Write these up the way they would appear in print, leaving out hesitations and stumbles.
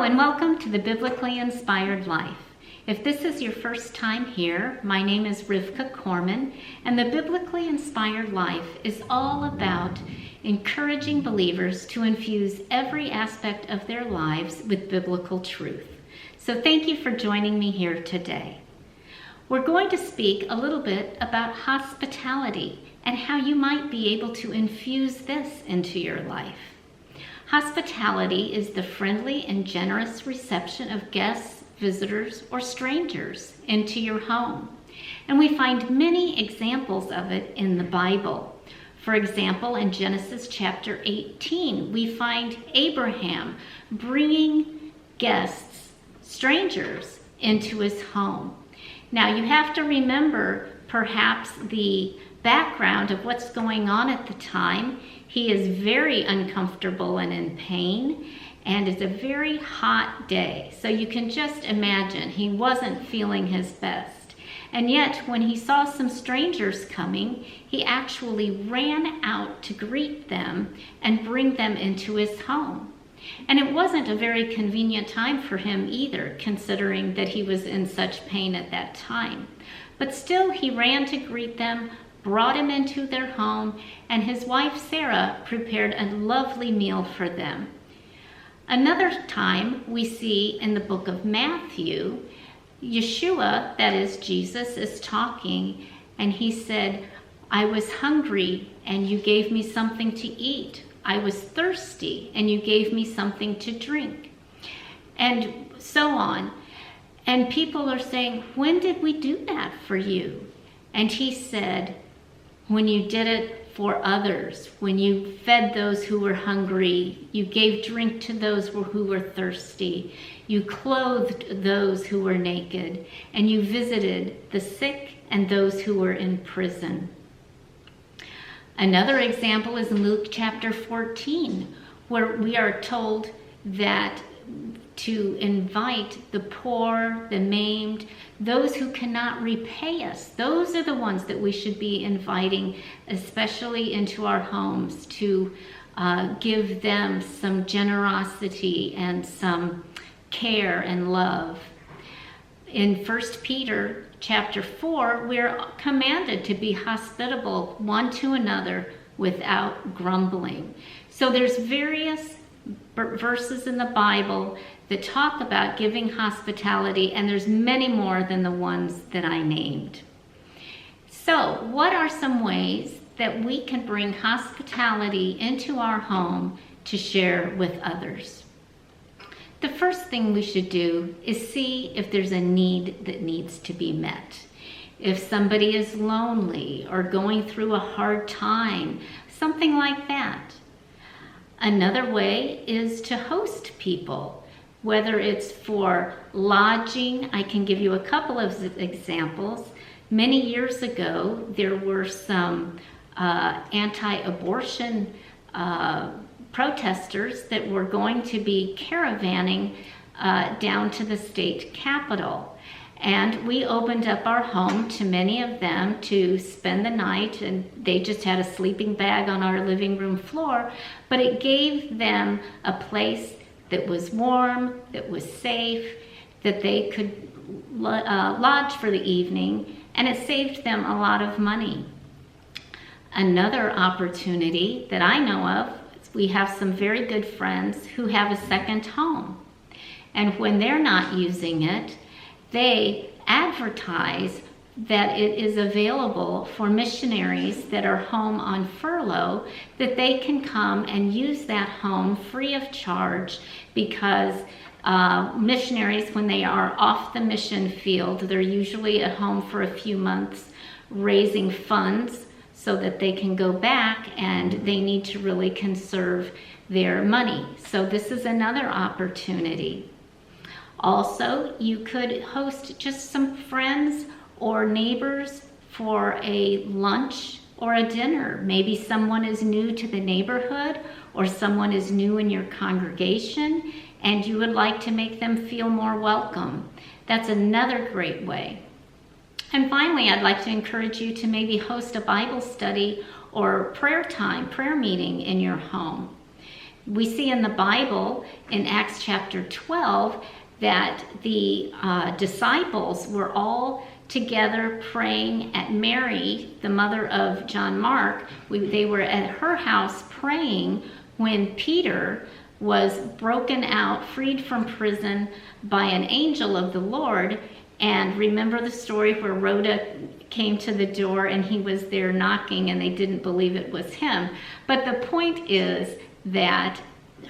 and welcome to the Biblically Inspired Life. If this is your first time here, my name is Rivka Corman, and the Biblically Inspired Life is all about encouraging believers to infuse every aspect of their lives with biblical truth. So thank you for joining me here today. We're going to speak a little bit about hospitality and how you might be able to infuse this into your life. Hospitality is the friendly and generous reception of guests, visitors, or strangers into your home. And we find many examples of it in the Bible. For example, in Genesis chapter 18, we find Abraham bringing guests, strangers, into his home. Now, you have to remember perhaps the background of what's going on at the time. He is very uncomfortable and in pain, and it's a very hot day. So you can just imagine he wasn't feeling his best. And yet, when he saw some strangers coming, he actually ran out to greet them and bring them into his home. And it wasn't a very convenient time for him either, considering that he was in such pain at that time. But still, he ran to greet them, brought him into their home, and his wife Sarah prepared a lovely meal for them. Another time we see in the book of Matthew, Yeshua, that is Jesus, is talking, and he said, "I was hungry and you gave me something to eat. I was thirsty and you gave me something to drink." And so on. And people are saying, "When did we do that for you?" And he said, "When you did it for others, when you fed those who were hungry, you gave drink to those who were thirsty, you clothed those who were naked, and you visited the sick and those who were in prison." Another example is in Luke chapter 14, where we are told that to invite the poor, the maimed, those who cannot repay us. Those are the ones that we should be inviting, especially into our homes, to give them some generosity and some care and love. In 1 Peter chapter 4, we're commanded to be hospitable one to another without grumbling. So there's various verses in the Bible that talk about giving hospitality, and there's many more than the ones that I named. So, what are some ways that we can bring hospitality into our home to share with others? The first thing we should do is see if there's a need that needs to be met. If somebody is lonely or going through a hard time, something like that. Another way is to host people, whether it's for lodging. I can give you a couple of examples. Many years ago, there were some anti-abortion protesters that were going to be caravanning down to the state capitol. And we opened up our home to many of them to spend the night, and they just had a sleeping bag on our living room floor, but it gave them a place that was warm, that was safe, that they could lodge for the evening, and it saved them a lot of money. Another opportunity that I know of, we have some very good friends who have a second home. And when they're not using it, they advertise that it is available for missionaries that are home on furlough, that they can come and use that home free of charge, because missionaries, when they are off the mission field, they're usually at home for a few months raising funds so that they can go back, and they need to really conserve their money. So this is another opportunity. Also, you could host just some friends or neighbors for a lunch or a dinner. Maybe someone is new to the neighborhood, or someone is new in your congregation, and you would like to make them feel more welcome. That's another great way. And finally, I'd like to encourage you to maybe host a Bible study or prayer time, prayer meeting in your home. We see in the Bible, in Acts chapter 12, that the disciples were all together praying at Mary, the mother of John Mark. They were at her house praying when Peter was broken out, freed from prison by an angel of the Lord. And remember the story where Rhoda came to the door and he was there knocking and they didn't believe it was him. But the point is that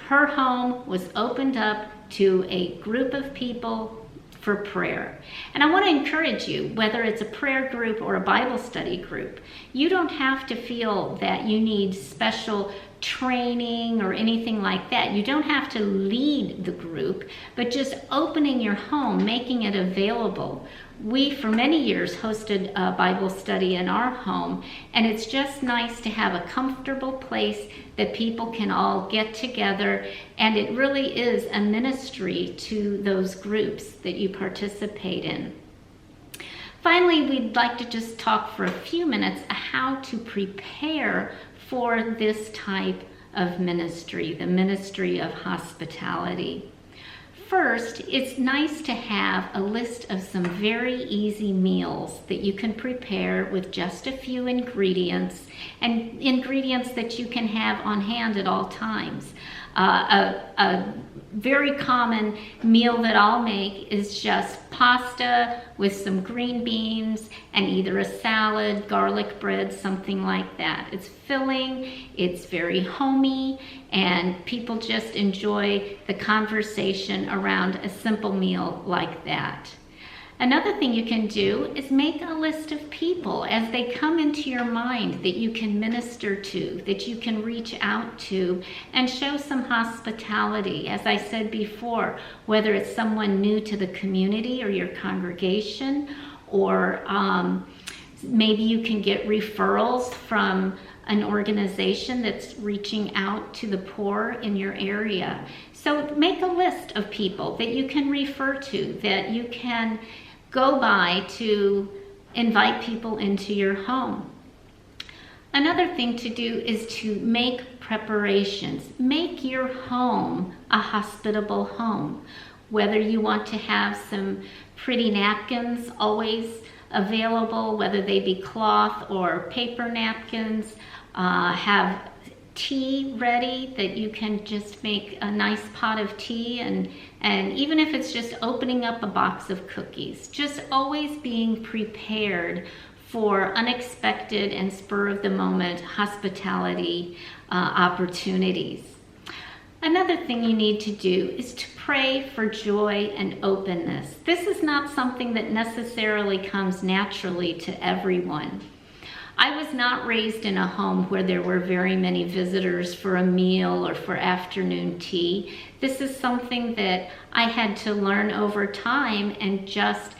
her home was opened up to a group of people for prayer. And I want to encourage you, whether it's a prayer group or a Bible study group, you don't have to feel that you need special training or anything like that. You don't have to lead the group, but just opening your home, making it available. We, for many years, hosted a Bible study in our home, and it's just nice to have a comfortable place that people can all get together, and it really is a ministry to those groups that you participate in. Finally, we'd like to just talk for a few minutes how to prepare for this type of ministry, the ministry of hospitality. First, it's nice to have a list of some very easy meals that you can prepare with just a few ingredients, and ingredients that you can have on hand at all times. A very common meal that I'll make is just pasta with some green beans and either a salad, garlic bread, something like that. It's filling, it's very homey, and people just enjoy the conversation around a simple meal like that. Another thing you can do is make a list of people as they come into your mind that you can minister to, that you can reach out to, and show some hospitality. As I said before, whether it's someone new to the community or your congregation, or maybe you can get referrals from an organization that's reaching out to the poor in your area. So make a list of people that you can refer to, that you can go by to invite people into your home. Another thing to do is to make preparations. Make your home a hospitable home. Whether you want to have some pretty napkins always available, whether they be cloth or paper napkins, have tea ready that you can just make a nice pot of tea, and even if it's just opening up a box of cookies, just always being prepared for unexpected and spur of the moment hospitality opportunities. Another thing you need to do is to pray for joy and openness. This is not something that necessarily comes naturally to everyone. I was not raised in a home where there were very many visitors for a meal or for afternoon tea. This is something that I had to learn over time and just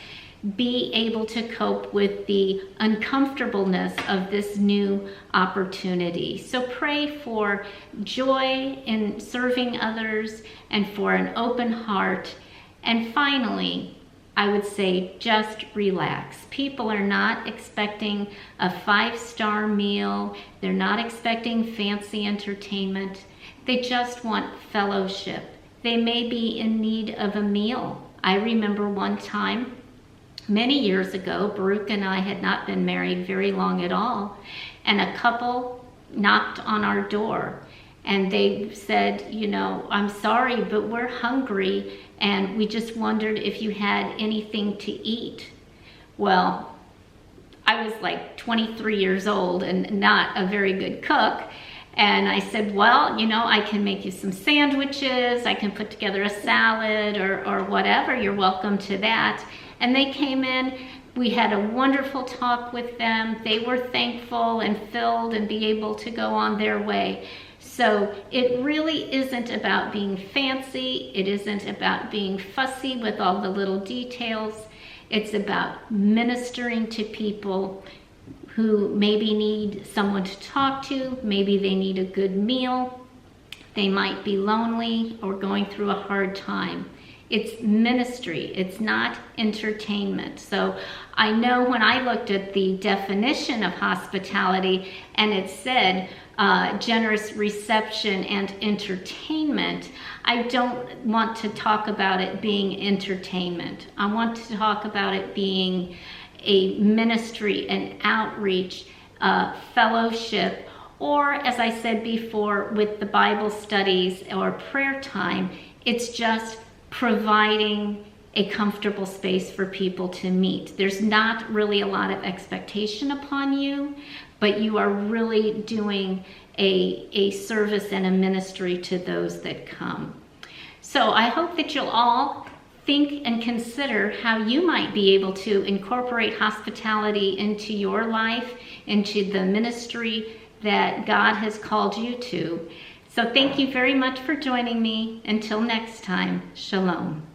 be able to cope with the uncomfortableness of this new opportunity. So pray for joy in serving others and for an open heart. And finally, I would say just relax. People are not expecting a 5-star meal. They're not expecting fancy entertainment. They just want fellowship. They may be in need of a meal. I remember one time, many years ago, Baruch and I had not been married very long at all, and a couple knocked on our door. And they said, you know, I'm sorry, but we're hungry, and we just wondered if you had anything to eat. Well, I was like 23 years old and not a very good cook. And I said, well, you know, I can make you some sandwiches, I can put together a salad or whatever. You're welcome to that. And they came in. We had a wonderful talk with them. They were thankful and filled and be able to go on their way. So it really isn't about being fancy. It isn't about being fussy with all the little details. It's about ministering to people who maybe need someone to talk to. Maybe they need a good meal. They might be lonely or going through a hard time. It's ministry. It's not entertainment. So I know when I looked at the definition of hospitality and it said generous reception and entertainment, I don't want to talk about it being entertainment. I want to talk about it being a ministry, an outreach, fellowship, or as I said before with the Bible studies or prayer time, it's just providing a comfortable space for people to meet. There's not really a lot of expectation upon you, but you are really doing a service and a ministry to those that come. So I hope that you'll all think and consider how you might be able to incorporate hospitality into your life, into the ministry that God has called you to. So thank you very much for joining me. Until next time, shalom.